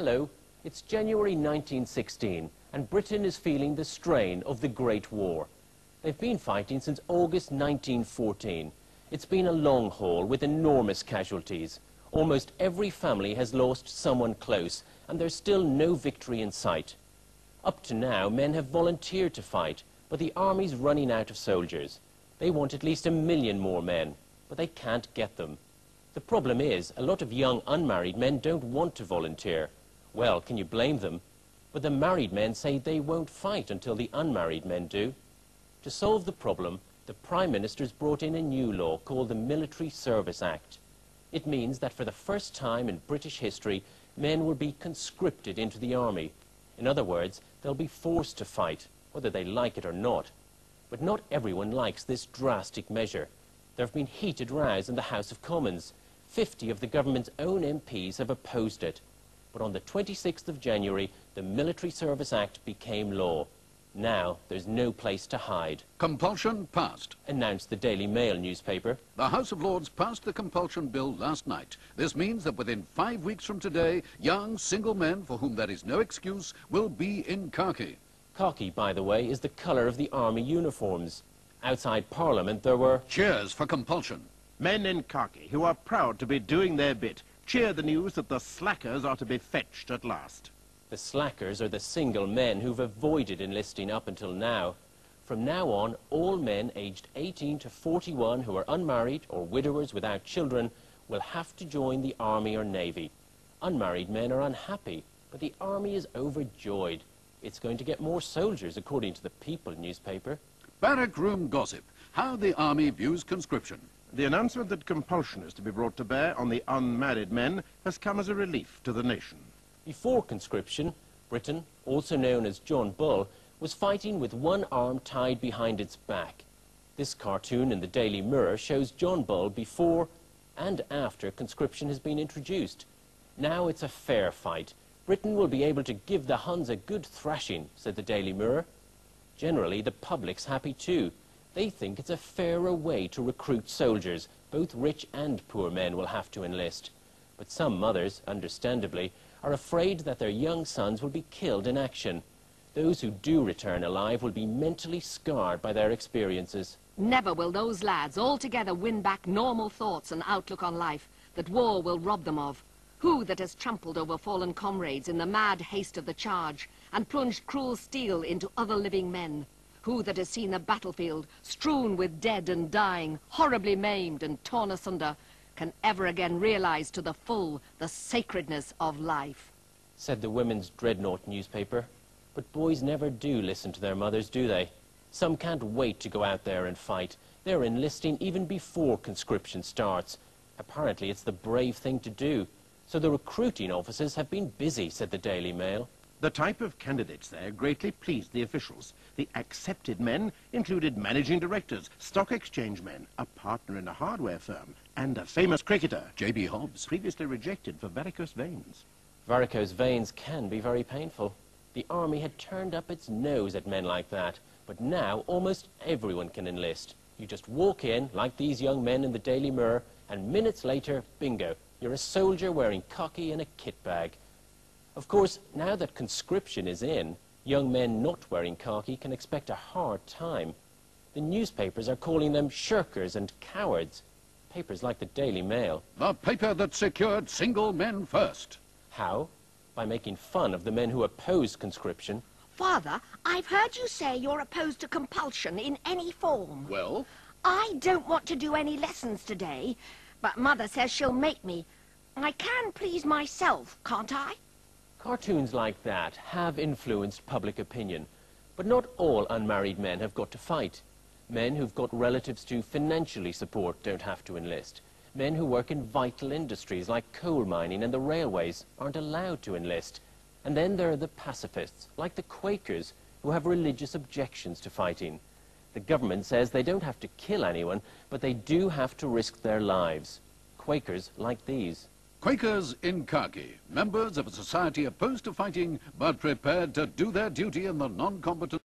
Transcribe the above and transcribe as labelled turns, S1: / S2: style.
S1: Hello, it's January 1916 and Britain is feeling the strain of the Great War. They've been fighting since August 1914. It's been a long haul with enormous casualties. Almost every family has lost someone close and there's still no victory in sight. Up to now, men have volunteered to fight, but the army's running out of soldiers. They want at least 1 million more men, but they can't get them. The problem is, a lot of young unmarried men don't want to volunteer. Well, can you blame them? But the married men say they won't fight until the unmarried men do. To solve the problem, the Prime Minister's brought in a new law called the Military Service Act. It means that for the first time in British history, men will be conscripted into the army. In other words, they'll be forced to fight, whether they like it or not. But not everyone likes this drastic measure. There have been heated rows in the House of Commons. 50 of the government's own MPs have opposed it. But on the 26th of January, the Military Service Act became law. Now, there's no place to hide.
S2: Compulsion passed,
S1: announced the Daily Mail newspaper.
S2: The House of Lords passed the compulsion bill last night. This means that within 5 weeks from today, young single men for whom there is no excuse will be in khaki.
S1: Khaki, by the way, is the colour of the army uniforms. Outside Parliament there were
S2: cheers for compulsion.
S3: Men in khaki who are proud to be doing their bit cheer the news that the slackers are to be fetched at last.
S1: The slackers are the single men who've avoided enlisting up until now. From now on, all men aged 18 to 41 who are unmarried or widowers without children will have to join the army or navy. Unmarried men are unhappy, but the army is overjoyed. It's going to get more soldiers, according to the People newspaper.
S2: Barrack room gossip. How the army views conscription.
S3: The announcement that compulsion is to be brought to bear on the unmarried men has come as a relief to the nation.
S1: Before conscription, Britain, also known as John Bull, was fighting with one arm tied behind its back. This cartoon in the Daily Mirror shows John Bull before and after conscription has been introduced. Now it's a fair fight. Britain will be able to give the Huns a good thrashing, said the Daily Mirror. Generally, the public's happy too. They think it's a fairer way to recruit soldiers. Both rich and poor men will have to enlist. But some mothers, understandably, are afraid that their young sons will be killed in action. Those who do return alive will be mentally scarred by their experiences.
S4: Never will those lads altogether win back normal thoughts and outlook on life that war will rob them of. Who that has trampled over fallen comrades in the mad haste of the charge and plunged cruel steel into other living men? Who that has seen the battlefield strewn with dead and dying, horribly maimed and torn asunder, can ever again realize to the full the sacredness of life?
S1: Said the Women's Dreadnought newspaper. But boys never do listen to their mothers, do they? Some can't wait to go out there and fight. They're enlisting even before conscription starts. Apparently it's the brave thing to do. So the recruiting officers have been busy, said the Daily Mail.
S3: The type of candidates there greatly pleased the officials. The accepted men included managing directors, stock exchange men, a partner in a hardware firm, and a famous cricketer,
S2: J.B. Hobbs,
S3: previously rejected for varicose veins.
S1: Varicose veins can be very painful. The army had turned up its nose at men like that, but now almost everyone can enlist. You just walk in, like these young men in the Daily Mirror, and minutes later, bingo, you're a soldier wearing khaki and a kit bag. Of course, now that conscription is in, young men not wearing khaki can expect a hard time. The newspapers are calling them shirkers and cowards. Papers like the Daily Mail.
S2: The paper that secured single men first.
S1: How? By making fun of the men who oppose conscription.
S5: Father, I've heard you say you're opposed to compulsion in any form.
S2: Well?
S5: I don't want to do any lessons today, but Mother says she'll make me. I can please myself, can't I?
S1: Cartoons like that have influenced public opinion, but not all unmarried men have got to fight. Men who've got relatives to financially support don't have to enlist. Men who work in vital industries like coal mining and the railways aren't allowed to enlist. And then there are the pacifists, like the Quakers, who have religious objections to fighting. The government says they don't have to kill anyone, but they do have to risk their lives. Quakers like these.
S2: Quakers in khaki, members of a society opposed to fighting but prepared to do their duty in the non-combatant